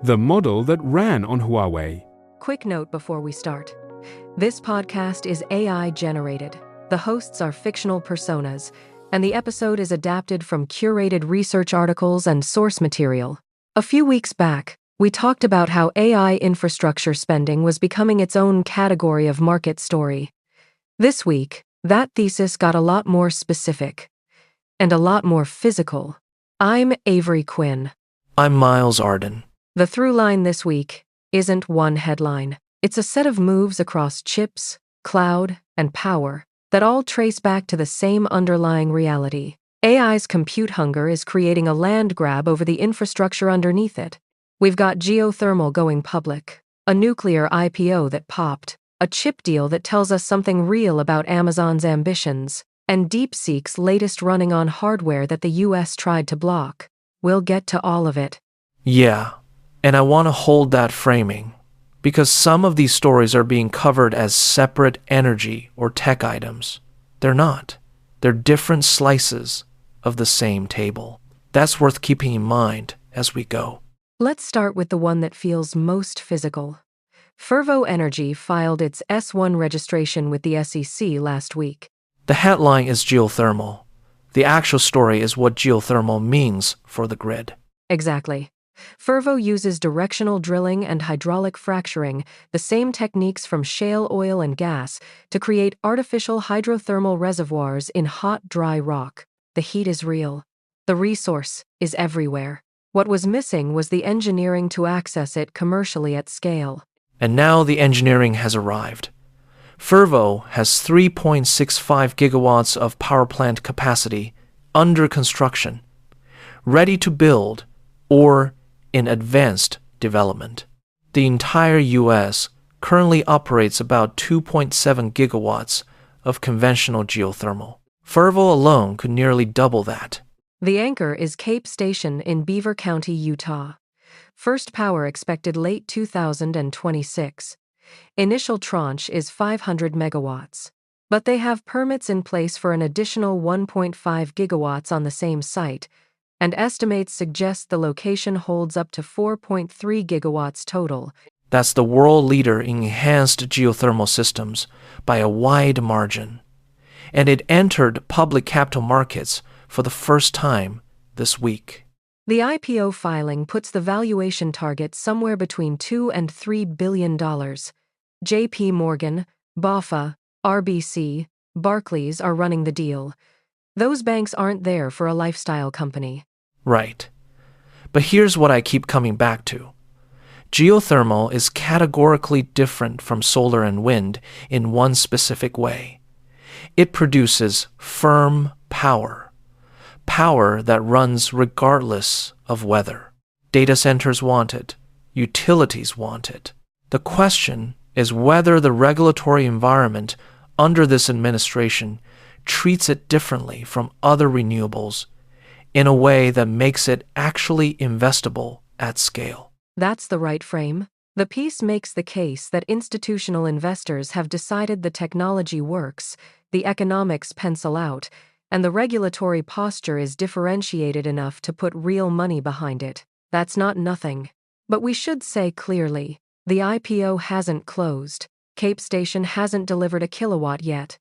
the model that ran on Huawei. Quick note before we start. This podcast is AI generated. The hosts are fictional personas, and the episode is adapted from curated research articles and source material. A few weeks back, we talked about how AI infrastructure spending was becoming its own category of market story. This week, that thesis got a lot more specific and a lot more physical. I'm Avery Quinn. I'm Miles Arden. The through line this week isn't one headline. It's a set of moves across chips, cloud, and power that all trace back to the same underlying reality. AI's compute hunger is creating a land grab over the infrastructure underneath it. We've got geothermal going public, a nuclear IPO that popped, a chip deal that tells us something real about Amazon's ambitions, and DeepSeek's latest running on hardware that the US tried to block. We'll get to all of it. Yeah, and I want to hold that framing, because some of these stories are being covered as separate energy or tech items. They're not. They're different slices of the same table. That's worth keeping in mind as we go. Let's start with the one that feels most physical. Fervo Energy filed its S1 registration with the SEC last week. The headline is geothermal. The actual story is what geothermal means for the grid. Exactly. Fervo uses directional drilling and hydraulic fracturing, the same techniques from shale oil and gas, to create artificial hydrothermal reservoirs in hot, dry rock. The heat is real. The resource is everywhere. What was missing was the engineering to access it commercially at scale. And now the engineering has arrived. Fervo has 3.65 gigawatts of power plant capacity under construction, ready to build, or in advanced development. The entire US currently operates about 2.7 gigawatts of conventional geothermal. Fervo alone could nearly double that. The anchor is Cape Station in Beaver County, Utah. First power expected late 2026. Initial tranche is 500 megawatts. But they have permits in place for an additional 1.5 gigawatts on the same site, and estimates suggest the location holds up to 4.3 gigawatts total. That's the world leader in enhanced geothermal systems by a wide margin. And it entered public capital markets for the first time this week. The IPO filing puts the valuation target somewhere between $2 and $3 billion. JP Morgan, BofA, RBC, Barclays are running the deal. Those banks aren't there for a lifestyle company. Right. But here's what I keep coming back to. Geothermal is categorically different from solar and wind in one specific way. It produces firm power that runs regardless of weather. Data centers want it. Utilities want it. The question is whether the regulatory environment under this administration treats it differently from other renewables in a way that makes it actually investable at scale. That's the right frame. The piece makes the case that institutional investors have decided the technology works, the economics pencil out, and the regulatory posture is differentiated enough to put real money behind it. That's not nothing. But we should say clearly, the IPO hasn't closed. Cape Station hasn't delivered a kilowatt yet.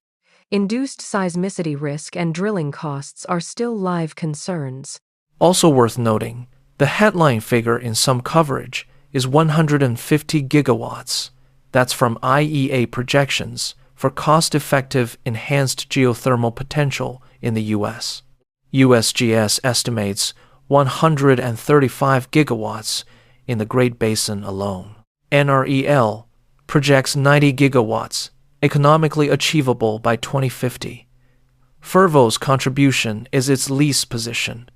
Induced seismicity risk and drilling costs are still live concerns. Also worth noting, the headline figure in some coverage is 150 gigawatts. That's from IEA projections for cost-effective enhanced geothermal potential in the US. USGS estimates 135 gigawatts in the Great Basin alone. NREL projects 90 gigawatts, economically achievable by 2050. Fervo's contribution is its lease position,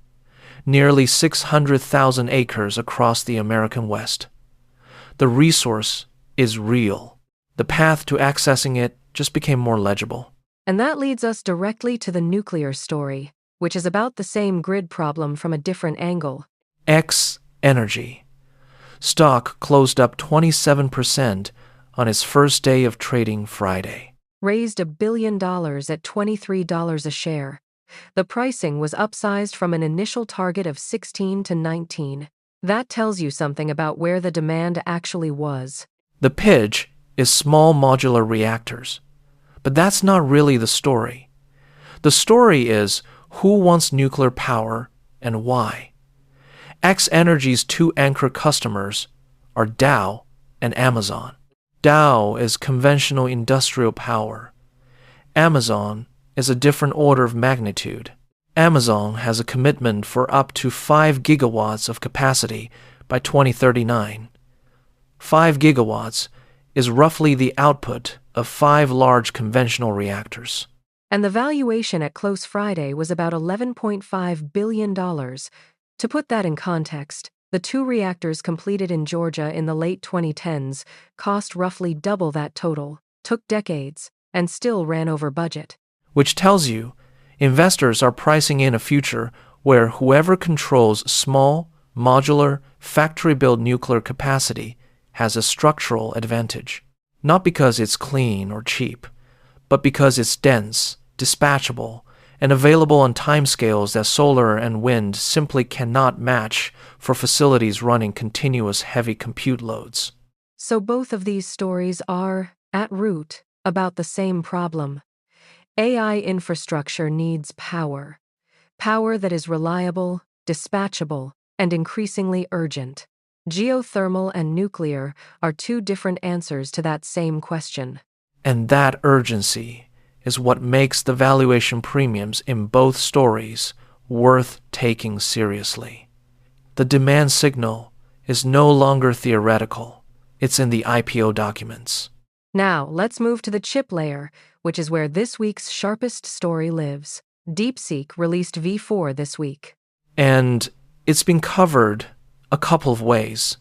nearly 600,000 acres across the American West. The resource is real. The path to accessing it just became more legible. And that leads us directly to the nuclear story, which is about the same grid problem from a different angle. X Energy. Stock closed up 27% on its first day of trading Friday. Raised $1 billion at $23 a share. The pricing was upsized from an initial target of 16 to 19. That tells you something about where the demand actually was. The pitch is small modular reactors. But that's not really the story. The story is who wants nuclear power and why. X Energy's two anchor customers are Dow and Amazon. Dow is conventional industrial power. Amazon is a different order of magnitude. Amazon has a commitment for up to 5 gigawatts of capacity by 2039. 5 gigawatts is roughly the output of 5 large conventional reactors. And the valuation at close Friday was about $11.5 billion. To put that in context, the 2 reactors completed in Georgia in the late 2010s cost roughly double that total, took decades, and still ran over budget. Which tells you investors are pricing in a future where whoever controls small, modular, factory-built nuclear capacity has a structural advantage. Not because it's clean or cheap, but because it's dense, dispatchable, and available on timescales that solar and wind simply cannot match for facilities running continuous heavy compute loads. So both of these stories are, at root, about the same problem. AI infrastructure needs power. Power that is reliable, dispatchable, and increasingly urgent. Geothermal and nuclear are 2 different answers to that same question. And that urgency is what makes the valuation premiums in both stories worth taking seriously. The demand signal is no longer theoretical. It's in the IPO documents. Now, let's move to the chip layer, which is where this week's sharpest story lives. DeepSeek released V4 this week. And it's been covered a couple of ways.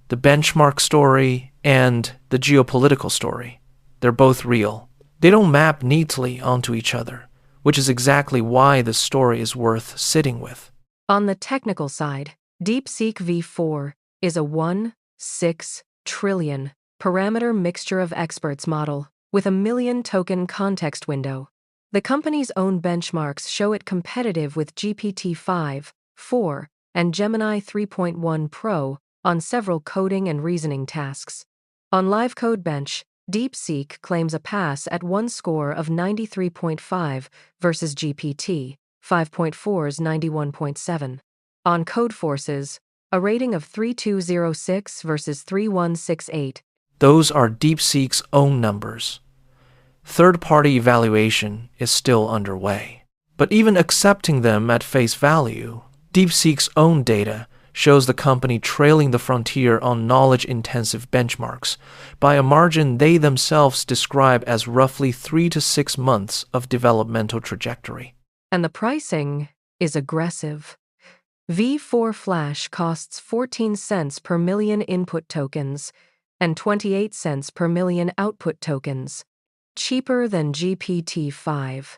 The benchmark story and the geopolitical story. They're both real. They don't map neatly onto each other, which is exactly why the story is worth sitting with. On the technical side, DeepSeek V4 is a 1.6 trillion parameter mixture of experts model with a million token context window. The company's own benchmarks show it competitive with GPT-5, 4, and Gemini 3.1 Pro on several coding and reasoning tasks. On Live Code Bench, DeepSeek claims a pass at one score of 93.5 versus GPT 5.4's 91.7. On Codeforces, a rating of 3206 versus 3168. Those are DeepSeek's own numbers. Third-party evaluation is still underway. But even accepting them at face value, DeepSeek's own data shows the company trailing the frontier on knowledge-intensive benchmarks by a margin they themselves describe as roughly 3 to 6 months of developmental trajectory. And the pricing is aggressive. V4 Flash costs 14 cents per million input tokens and 28 cents per million output tokens, cheaper than GPT-5.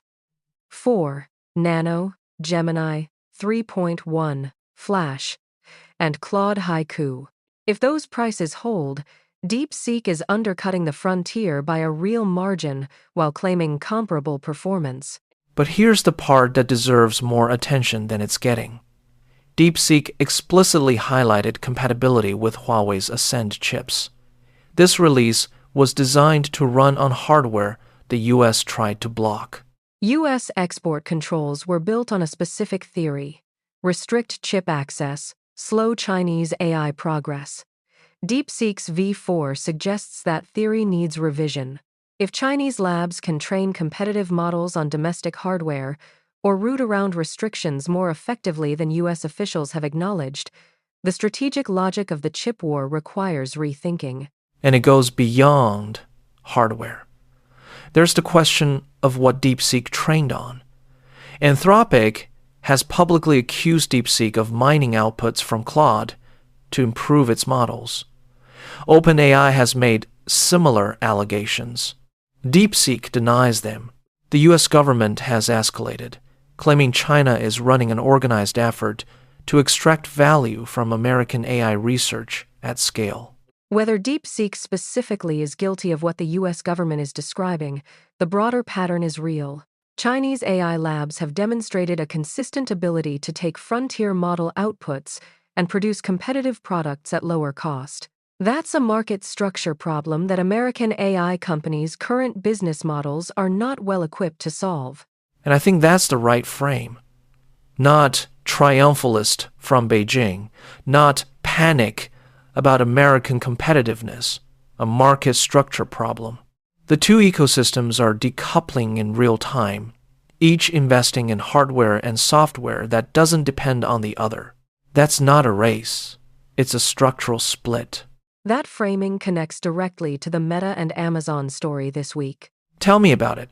4, Nano, Gemini, 3.1, Flash, and Claude Haiku. If those prices hold, DeepSeek is undercutting the frontier by a real margin while claiming comparable performance. But here's the part that deserves more attention than it's getting. DeepSeek explicitly highlighted compatibility with Huawei's Ascend chips. This release was designed to run on hardware the US tried to block. US export controls were built on a specific theory: restrict chip access, slow Chinese AI progress. DeepSeek's V4 suggests that theory needs revision. If Chinese labs can train competitive models on domestic hardware or route around restrictions more effectively than US officials have acknowledged, the strategic logic of the chip war requires rethinking. And it goes beyond hardware. There's the question of what DeepSeek trained on. Anthropic has publicly accused DeepSeek of mining outputs from Claude to improve its models. OpenAI has made similar allegations. DeepSeek denies them. The US government has escalated, claiming China is running an organized effort to extract value from American AI research at scale. Whether DeepSeek specifically is guilty of what the US government is describing, the broader pattern is real. Chinese AI labs have demonstrated a consistent ability to take frontier model outputs and produce competitive products at lower cost. That's a market structure problem that American AI companies' current business models are not well equipped to solve. And I think that's the right frame. Not triumphalist from Beijing, not panic about American competitiveness, a market structure problem. The two ecosystems are decoupling in real time, each investing in hardware and software that doesn't depend on the other. That's not a race. It's a structural split. That framing connects directly to the Meta and Amazon story this week. Tell me about it,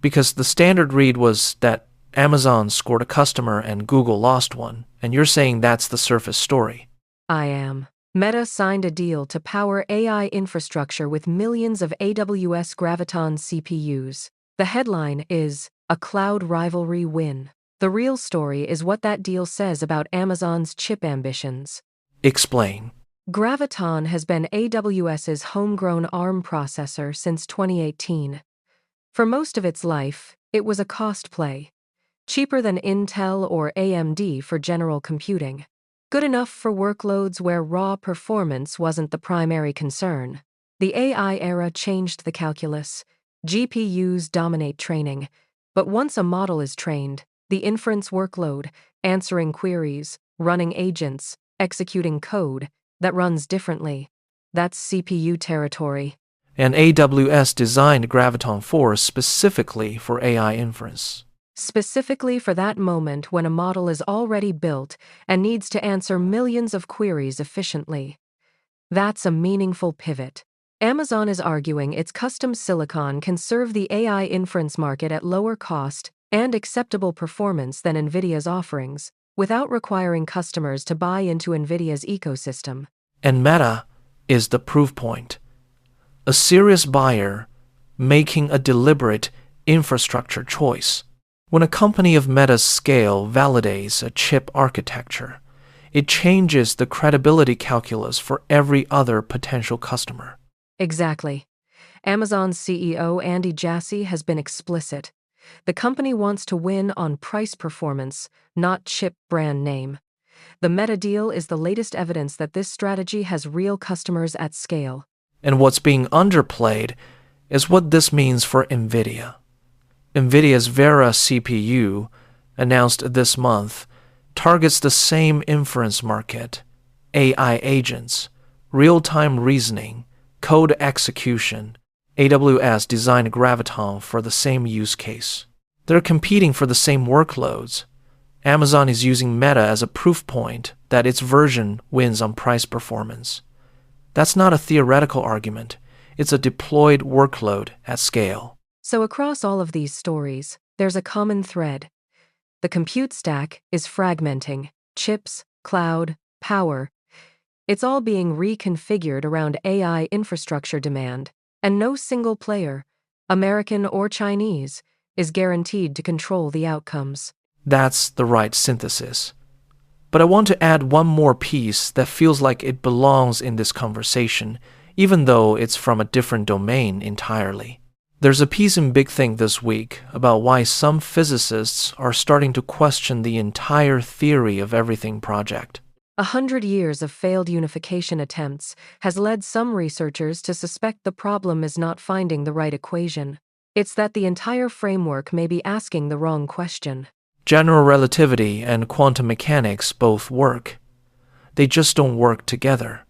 because the standard read was that Amazon scored a customer and Google lost one, and you're saying that's the surface story. I am. Meta signed a deal to power AI infrastructure with millions of AWS Graviton CPUs. The headline is, "A Cloud Rivalry Win." The real story is what that deal says about Amazon's chip ambitions. Explain. Graviton has been AWS's homegrown ARM processor since 2018. For most of its life, it was a cost play. Cheaper than Intel or AMD for general computing. Good enough for workloads where raw performance wasn't the primary concern. The AI era changed the calculus. GPUs dominate training. But once a model is trained, the inference workload, answering queries, running agents, executing code, that runs differently. That's CPU territory. And AWS designed Graviton 4 specifically for AI inference. Specifically for that moment when a model is already built and needs to answer millions of queries efficiently. That's a meaningful pivot. Amazon is arguing its custom silicon can serve the AI inference market at lower cost and acceptable performance than NVIDIA's offerings, without requiring customers to buy into NVIDIA's ecosystem. And Meta is the proof point. A serious buyer making a deliberate infrastructure choice. When a company of Meta's scale validates a chip architecture, it changes the credibility calculus for every other potential customer. Exactly. Amazon's CEO Andy Jassy has been explicit. The company wants to win on price performance, not chip brand name. The Meta deal is the latest evidence that this strategy has real customers at scale. And what's being underplayed is what this means for NVIDIA. NVIDIA's Vera CPU, announced this month, targets the same inference market, AI agents, real-time reasoning, code execution. AWS designed Graviton for the same use case. They're competing for the same workloads. Amazon is using Meta as a proof point that its version wins on price performance. That's not a theoretical argument. It's a deployed workload at scale. So across all of these stories, there's a common thread. The compute stack is fragmenting. Chips, cloud, power. It's all being reconfigured around AI infrastructure demand, and no single player, American or Chinese, is guaranteed to control the outcomes. That's the right synthesis. But I want to add one more piece that feels like it belongs in this conversation, even though it's from a different domain entirely. There's a piece in Big Think this week about why some physicists are starting to question the entire theory of everything project. 100 years of failed unification attempts has led some researchers to suspect the problem is not finding the right equation. It's that the entire framework may be asking the wrong question. General relativity and quantum mechanics both work. They just don't work together.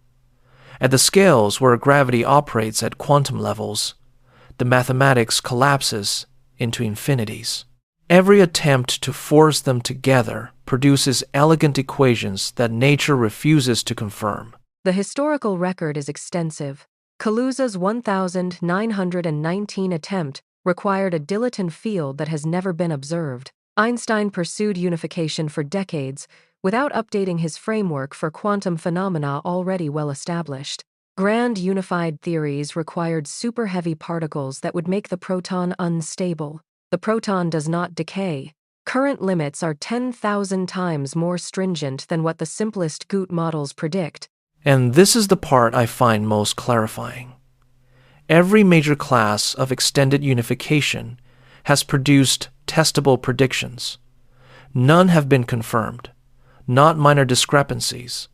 At the scales where gravity operates at quantum levels, the mathematics collapses into infinities. Every attempt to force them together produces elegant equations that nature refuses to confirm. The historical record is extensive. Kaluza's 1919 attempt required a dilatant field that has never been observed. Einstein pursued unification for decades without updating his framework for quantum phenomena already well established. Grand unified theories required super-heavy particles that would make the proton unstable. The proton does not decay. Current limits are 10,000 times more stringent than what the simplest GOOT models predict. And this is the part I find most clarifying. Every major class of extended unification has produced testable predictions. None have been confirmed, not minor discrepancies,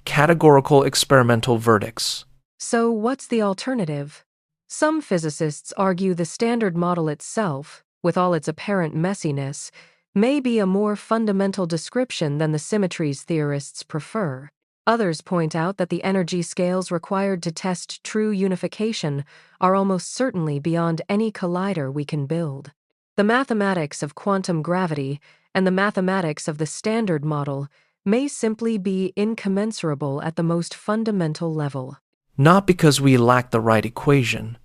categorical experimental verdicts. So, what's the alternative? Some physicists argue the Standard Model itself, with all its apparent messiness, may be a more fundamental description than the symmetries theorists prefer. Others point out that the energy scales required to test true unification are almost certainly beyond any collider we can build. The mathematics of quantum gravity and the mathematics of the Standard Model may simply be incommensurable at the most fundamental level. Not because we lack the right equation,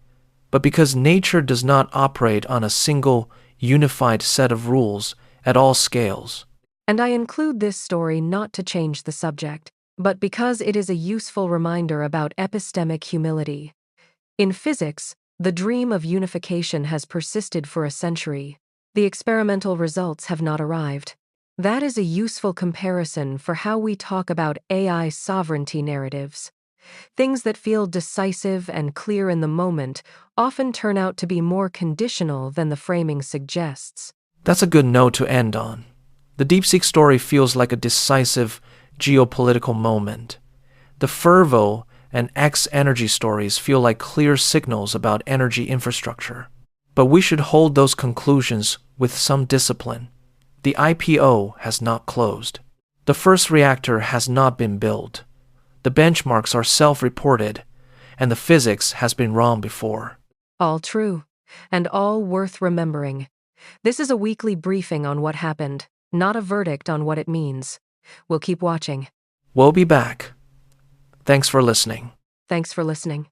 but because nature does not operate on a single, unified set of rules at all scales. And I include this story not to change the subject, but because it is a useful reminder about epistemic humility. In physics, the dream of unification has persisted for a century. The experimental results have not arrived. That is a useful comparison for how we talk about AI sovereignty narratives. Things that feel decisive and clear in the moment often turn out to be more conditional than the framing suggests. That's a good note to end on. The DeepSeek story feels like a decisive geopolitical moment. The Fervo and X-energy stories feel like clear signals about energy infrastructure. But we should hold those conclusions with some discipline. The IPO has not closed. The first reactor has not been built. The benchmarks are self-reported, and the physics has been wrong before. All true, and all worth remembering. This is a weekly briefing on what happened, not a verdict on what it means. We'll keep watching. We'll be back. Thanks for listening. Thanks for listening.